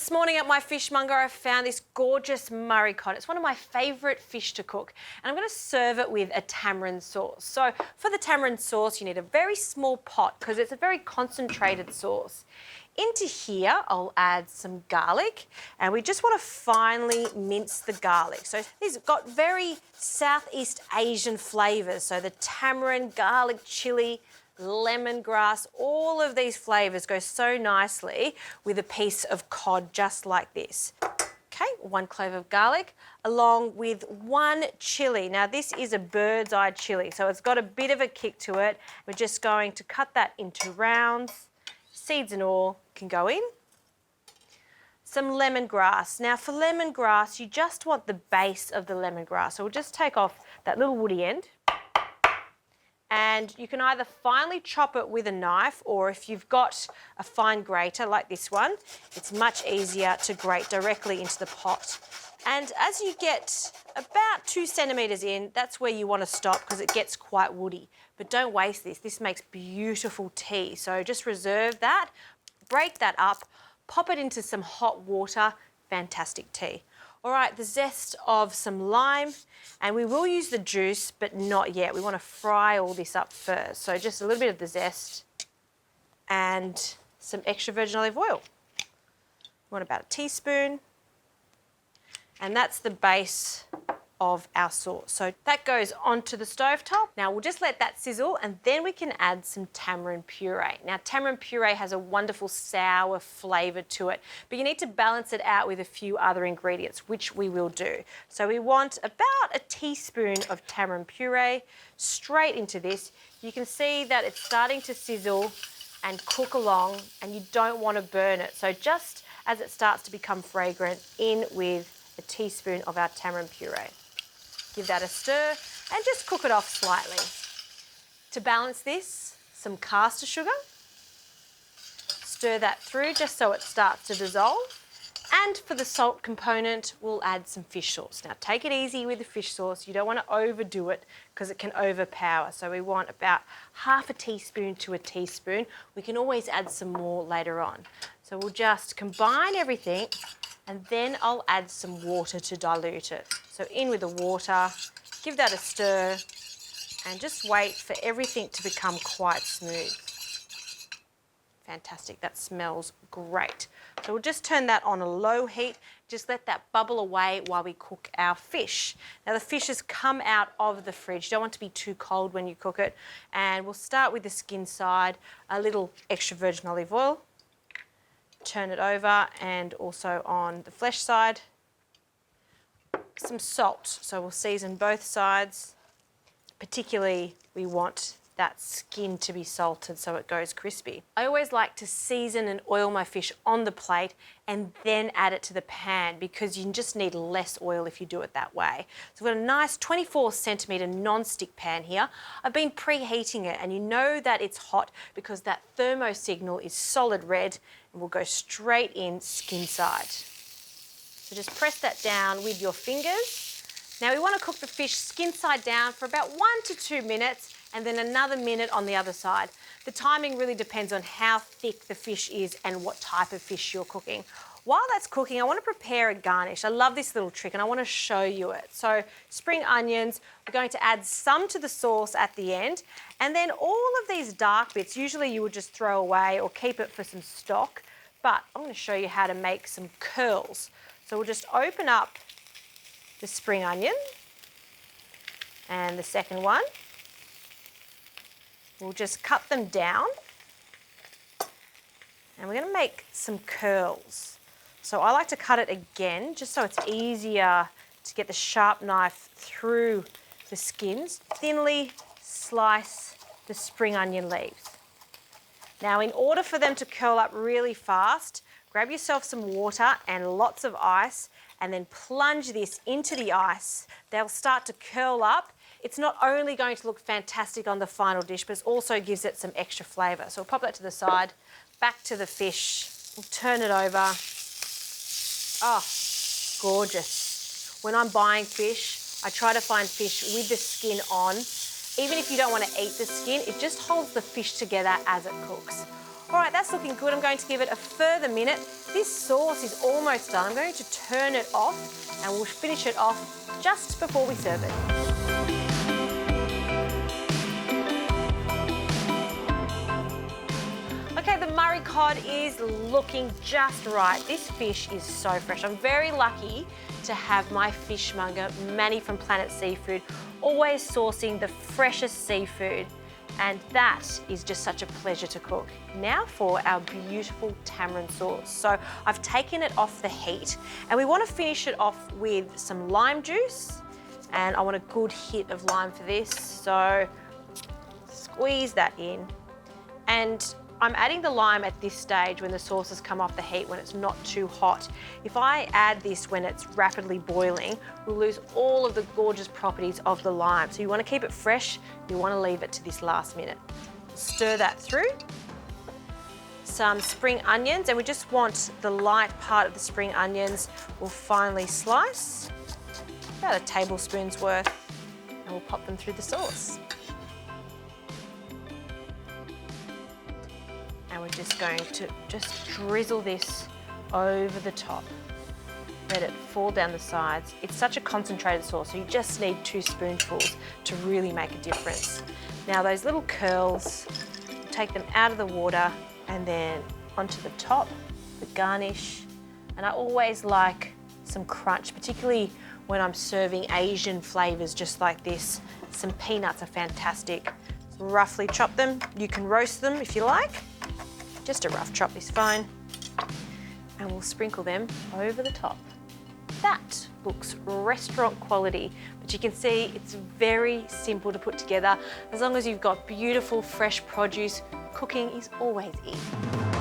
This morning at my fishmonger, I found this gorgeous Murray cod. It's one of my favourite fish to cook, and I'm going to serve it with a tamarind sauce. So for the tamarind sauce, you need a very small pot because it's a very concentrated sauce. Into here, I'll add some garlic, and we just want to finely mince the garlic. So these have got very Southeast Asian flavours, so the tamarind, garlic, chilli, lemongrass, all of these flavours go so nicely with a piece of cod just like this. Okay, 1 clove of garlic along with 1 chilli. Now this is a bird's eye chilli, so it's got a bit of a kick to it. We're just going to cut that into rounds. Seeds and all can go in. Some lemongrass. Now for lemongrass, you just want the base of the lemongrass. So we'll just take off that little woody end. And you can either finely chop it with a knife, or if you've got a fine grater like this one, it's much easier to grate directly into the pot. And as you get about 2 centimetres in, that's where you want to stop because it gets quite woody. But don't waste this. This makes beautiful tea. So just reserve that, break that up, pop it into some hot water, fantastic tea. All right, the zest of some lime, and we will use the juice, but not yet. We want to fry all this up first. So just a little bit of the zest and some extra virgin olive oil. We want about a teaspoon, and that's the base of our sauce. So that goes onto the stovetop. Now we'll just let that sizzle, and then we can add some tamarind puree. Now tamarind puree has a wonderful sour flavour to it, but you need to balance it out with a few other ingredients, which we will do. So we want about a teaspoon of tamarind puree straight into this. You can see that it's starting to sizzle and cook along, and you don't want to burn it. So just as it starts to become fragrant, in with a teaspoon of our tamarind puree. Give that a stir and just cook it off slightly. To balance this, some caster sugar. Stir that through just so it starts to dissolve. And for the salt component, we'll add some fish sauce. Now take it easy with the fish sauce. You don't want to overdo it because it can overpower. So we want about half a teaspoon to a teaspoon. We can always add some more later on. So we'll just combine everything, and then I'll add some water to dilute it. So in with the water, give that a stir, and just wait for everything to become quite smooth. Fantastic, that smells great. So we'll just turn that on a low heat, just let that bubble away while we cook our fish. Now the fish has come out of the fridge. You don't want to be too cold when you cook it. And we'll start with the skin side, a little extra virgin olive oil. Turn it over, and also on the flesh side, some salt. So we'll season both sides. Particularly, we want that skin to be salted so it goes crispy. I always like to season and oil my fish on the plate and then add it to the pan, because you just need less oil if you do it that way. So we've got a nice 24 centimetre non-stick pan here. I've been preheating it, and you know that it's hot because that thermo signal is solid red, and we'll go straight in skin side. So just press that down with your fingers. Now we want to cook the fish skin side down for about 1 to 2 minutes, and then another minute on the other side. The timing really depends on how thick the fish is and what type of fish you're cooking. While that's cooking, I want to prepare a garnish. I love this little trick, and I want to show you it. So spring onions, we're going to add some to the sauce at the end, and then all of these dark bits, usually you would just throw away or keep it for some stock, but I'm going to show you how to make some curls. So we'll just open up the spring onion, and the second one. We'll just cut them down, and we're going to make some curls. So I like to cut it again just so it's easier to get the sharp knife through the skins. Thinly slice the spring onion leaves. Now in order for them to curl up really fast, grab yourself some water and lots of ice, and then plunge this into the ice. They'll start to curl up. It's not only going to look fantastic on the final dish, but it also gives it some extra flavour. So we'll pop that to the side, back to the fish, we'll turn it over. Oh, gorgeous. When I'm buying fish, I try to find fish with the skin on. Even if you don't want to eat the skin, it just holds the fish together as it cooks. All right, that's that's looking good. I'm going to give it a further minute. This sauce is almost done. I'm going to turn it off and we'll finish it off just before we serve it. Okay, the Murray cod is looking just right. This fish is so fresh. I'm very lucky to have my fishmonger, Manny from Planet Seafood, always sourcing the freshest seafood. And that is just such a pleasure to cook. Now for our beautiful tamarind sauce. So I've taken it off the heat and we want to finish it off with some lime juice. And I want a good hit of lime for this. So squeeze that in. And I'm adding the lime at this stage when the sauce has come off the heat, when it's not too hot. If I add this when it's rapidly boiling, we'll lose all of the gorgeous properties of the lime. So you want to keep it fresh, you want to leave it to this last minute. Stir that through. Some spring onions, and we just want the light part of the spring onions. We'll finely slice, about a tablespoon's worth, and we'll pop them through the sauce. And we're just going to drizzle this over the top. Let it fall down the sides. It's such a concentrated sauce, so you just need 2 spoonfuls to really make a difference. Now those little curls, take them out of the water and then onto the top, the garnish. And I always like some crunch, particularly when I'm serving Asian flavors just like this. Some peanuts are fantastic. So roughly chop them. You can roast them if you like. Just a rough chop is fine. And we'll sprinkle them over the top. That looks restaurant quality, but you can see it's very simple to put together. As long as you've got beautiful, fresh produce, cooking is always easy.